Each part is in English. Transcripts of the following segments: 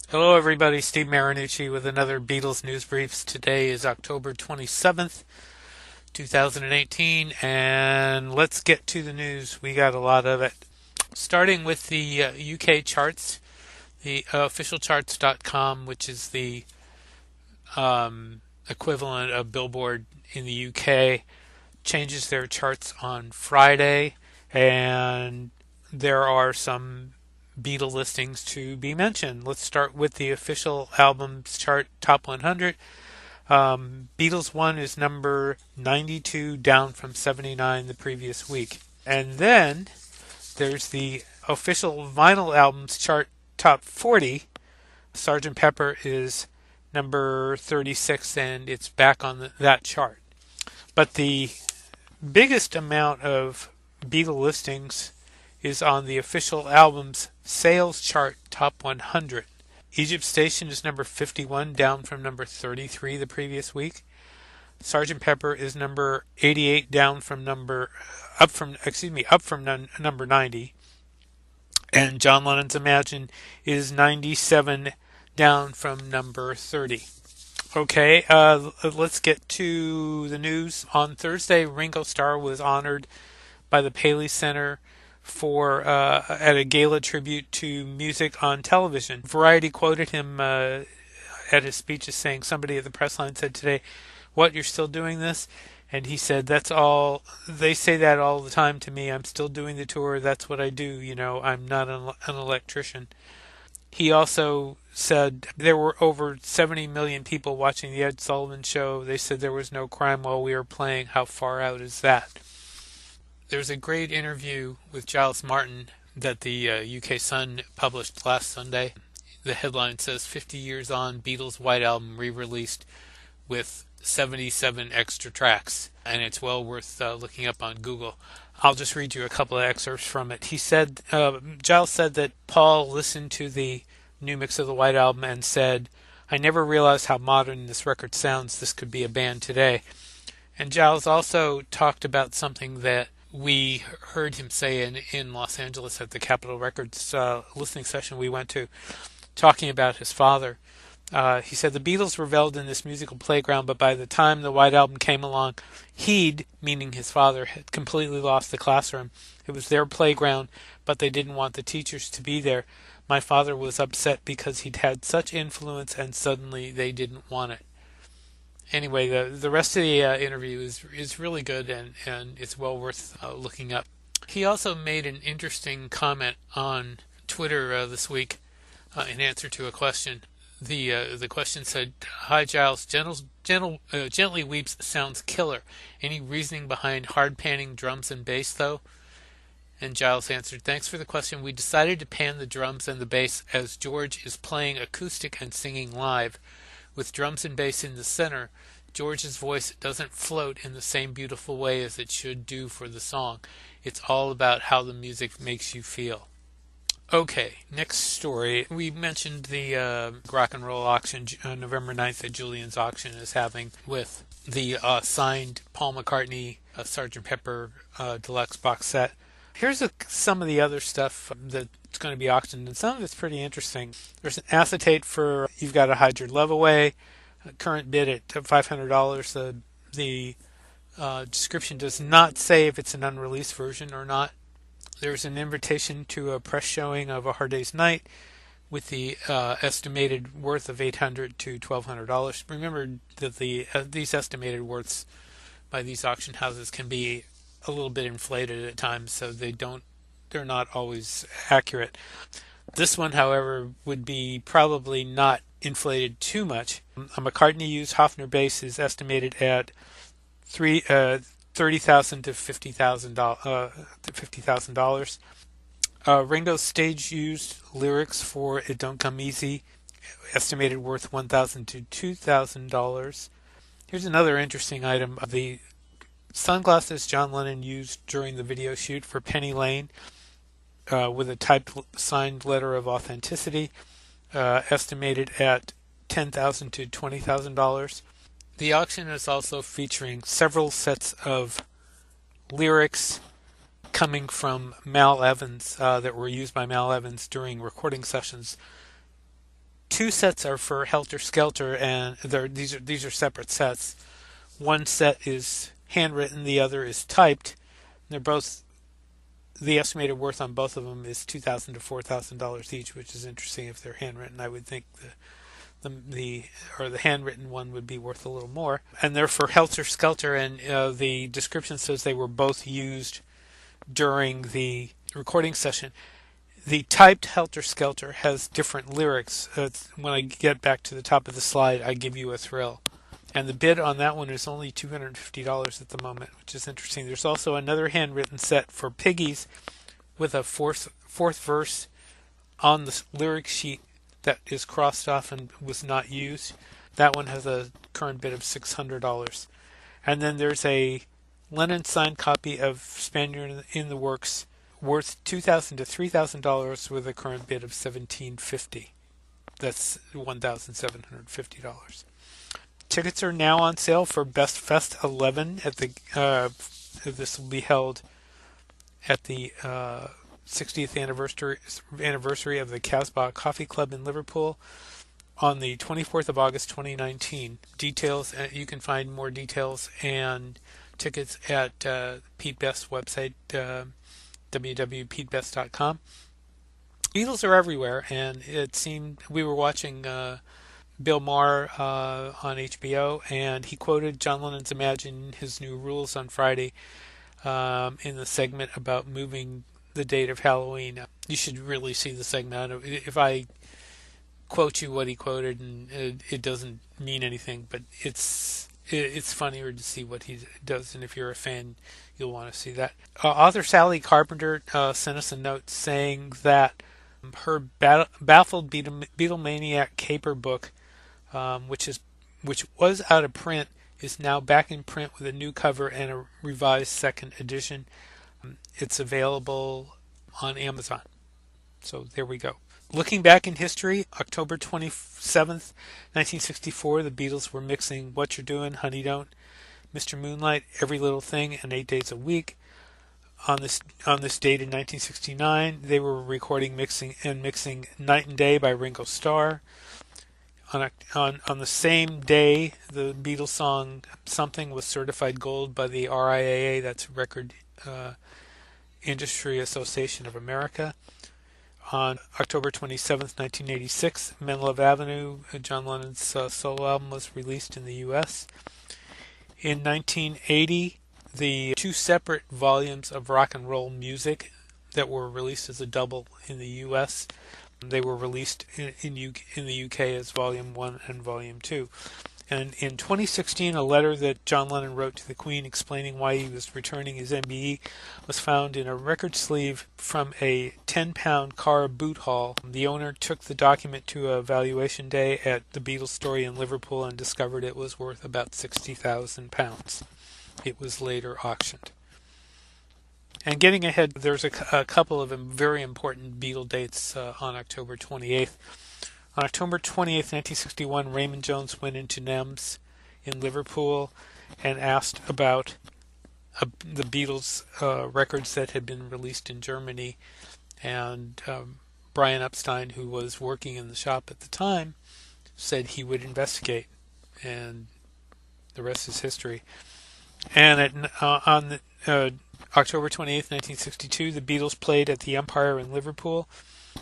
Hello, everybody. Steve Marinucci with another Beatles News Briefs. Today is October 27th, 2018, and let's get to the news. We got a lot of it. Starting with the UK charts, the officialcharts.com, which is the equivalent of Billboard in the UK, changes their charts on Friday, and there are some Beatle listings to be mentioned. Let's start with the official albums chart top 100. Beatles 1 is number 92, down from 79 the previous week. And then there's the official vinyl albums chart top 40. Sgt. Pepper is number 36, and it's back on that chart. But the biggest amount of Beatle listings is on the official album's sales chart top 100. Egypt Station is number 51, down from number 33 the previous week. Sgt. Pepper is number 88, down from number up from number 90. And John Lennon's Imagine is 97, down from number 30. Okay, let's get to the news. On Thursday, Ringo Starr was honored by the Paley Center for at a gala tribute to music on television. Variety quoted him at his speech as saying, somebody at the press line said today, "What, you're still doing this?" And he said, "That's all. They say that all the time to me. I'm still doing the tour. That's what I do. I'm not an electrician." He also said there were over 70 million people watching the Ed Sullivan Show. They said there was no crime while we were playing. How far out is that? There's a great interview with Giles Martin that the UK Sun published last Sunday. The headline says 50 years on, Beatles' White Album re-released with 77 extra tracks, and it's well worth looking up on Google. I'll just read you a couple of excerpts from it. He said, Giles said that Paul listened to the new mix of the White Album and said, "I never realized how modern this record sounds. This could be a band today." And Giles also talked about something that we heard him say in Los Angeles at the Capitol Records listening session we went to, talking about his father. He said the Beatles reveled in this musical playground, but by the time the White Album came along, he'd, meaning his father, had completely lost the classroom. It was their playground, but they didn't want the teachers to be there. My father was upset because he'd had such influence and suddenly they didn't want it. Anyway, the rest of the interview is really good, and it's well worth looking up. He also made an interesting comment on Twitter this week in answer to a question. The question said, "Hi Giles, Gently Weeps sounds killer. Any reasoning behind hard panning drums and bass though?" And Giles answered, "Thanks for the question. We decided to pan the drums and the bass as George is playing acoustic and singing live. With drums and bass in the center, George's voice doesn't float in the same beautiful way as it should do for the song. It's all about how the music makes you feel." Okay, next story. We mentioned the rock and roll auction on November 9th that Julian's Auction is having with the signed Paul McCartney Sgt. Pepper deluxe box set. Here's some of the other stuff that's going to be auctioned, and some of it's pretty interesting. There's an acetate for You've Gotta Hide Your Love Away, current bid at $500. The description does not say if it's an unreleased version or not. There's an invitation to a press showing of A Hard Day's Night with the estimated worth of $800 to $1,200. Remember that these estimated worths by these auction houses can be a little bit inflated at times, so they're not always accurate. This one, however, would be probably not inflated too much. A McCartney used Hofner bass is estimated at $30,000 to $50,000. Ringo's stage used lyrics for "It Don't Come Easy," estimated worth $1,000 to $2,000. Here's another interesting item: the sunglasses John Lennon used during the video shoot for Penny Lane, with a typed signed letter of authenticity, estimated at $10,000 to $20,000. The auction is also featuring several sets of lyrics coming from Mal Evans that were used by Mal Evans during recording sessions Two sets are for Helter Skelter, and these are separate sets. One set is handwritten, the other is typed. They're both the estimated worth on both of them is $2,000 to $4,000 each, which is interesting if they're handwritten. I would think the handwritten one would be worth a little more. And they're for Helter Skelter, and the description says they were both used during the recording session. The typed Helter Skelter has different lyrics. When I get back to the top of the slide, I give you a thrill. And the bid on that one is only $250 at the moment, which is interesting. There's also another handwritten set for Piggies with a fourth verse on the lyric sheet that is crossed off and was not used. That one has a current bid of $600. And then there's a Lennon signed copy of Spaniard in the Works worth $2,000 to $3,000 with a current bid of $1,750. That's $1,750. Tickets are now on sale for Best Fest 11 at the. This will be held at the 60th anniversary of the Casbah Coffee Club in Liverpool on the 24th of August 2019. Details, you can find more details and tickets at Pete Best's website, www.petebest.com. Beatles are everywhere, and it seemed we were watching Bill Maher on HBO, and he quoted John Lennon's Imagine His New Rules on Friday in the segment about moving the date of Halloween. You should really see the segment. If I quote you what he quoted, and it doesn't mean anything, but it's funnier to see what he does, and if you're a fan, you'll want to see that. Author Sally Carpenter sent us a note saying that her Baffled Beatlemaniac Caper book, which was out of print, is now back in print with a new cover and a revised second edition. It's available on Amazon. So there we go. Looking back in history, October 27th, 1964, the Beatles were mixing What You're Doing, Honey Don't, Mr. Moonlight, Every Little Thing, and 8 Days a Week. On this date in 1969, they were recording, mixing Night and Day by Ringo Starr. On the same day, the Beatles song Something was certified gold by the RIAA, that's Record Industry Association of America. On October 27th, 1986, Men Love Avenue, John Lennon's solo album, was released in the U.S. In 1980, the two separate volumes of Rock and Roll Music that were released as a double in the U.S., they were released in the UK as Volume 1 and Volume 2. And in 2016, a letter that John Lennon wrote to the Queen explaining why he was returning his MBE was found in a record sleeve from a 10-pound car boot haul. The owner took the document to a valuation day at the Beatles store in Liverpool and discovered it was worth about £60,000. It was later auctioned. And getting ahead, there's a couple of very important Beatle dates on October 28th. On October 28th, 1961, Raymond Jones went into NEMS in Liverpool and asked about the Beatles records that had been released in Germany. And Brian Epstein, who was working in the shop at the time, said he would investigate. And the rest is history. And on October 28th, 1962, the Beatles played at the Empire in Liverpool,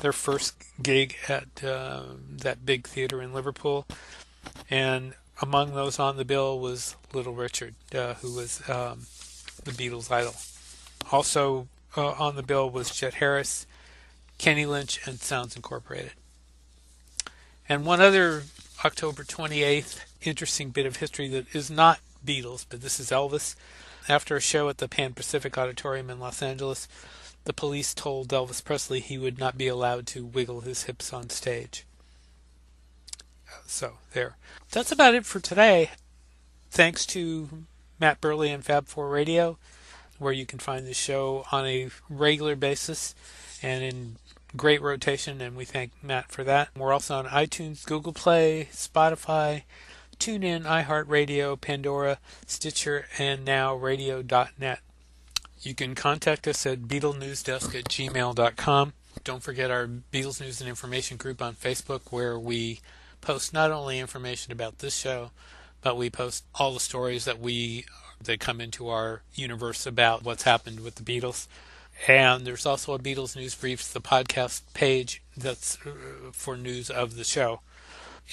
their first gig at that big theater in Liverpool. And among those on the bill was Little Richard, who was the Beatles' idol. Also on the bill was Chet Harris, Kenny Lynch, and Sounds Incorporated. And one other October 28th interesting bit of history that is not Beatles, but this is Elvis. After a show at the Pan Pacific Auditorium in Los Angeles, the police told Elvis Presley he would not be allowed to wiggle his hips on stage. So, there. That's about it for today. Thanks to Matt Burley and Fab4 Radio, where you can find the show on a regular basis and in great rotation, and we thank Matt for that. We're also on iTunes, Google Play, Spotify, TuneIn, iHeartRadio, Pandora, Stitcher, and now radio.net. You can contact us at BeatlenewsDesk@gmail.com. Don't forget our Beatles News and Information group on Facebook, where we post not only information about this show, but we post all the stories that come into our universe about what's happened with the Beatles. And there's also a Beatles News Briefs, the podcast page that's for news of the show.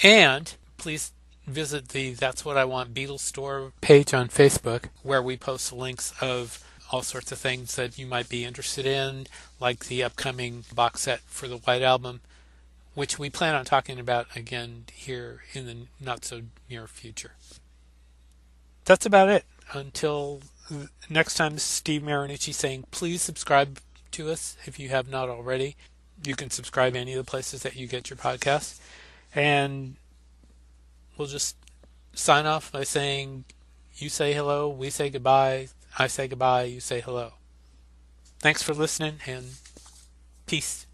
And please visit the That's What I Want Beatles store page on Facebook, where we post links of all sorts of things that you might be interested in, like the upcoming box set for the White Album, which we plan on talking about again here in the not so near future. That's about it. Until next time, this is Steve Marinucci saying please subscribe to us if you have not already. You can subscribe any of the places that you get your podcasts. And we'll just sign off by saying you say hello, we say goodbye, I say goodbye, you say hello. Thanks for listening, and peace.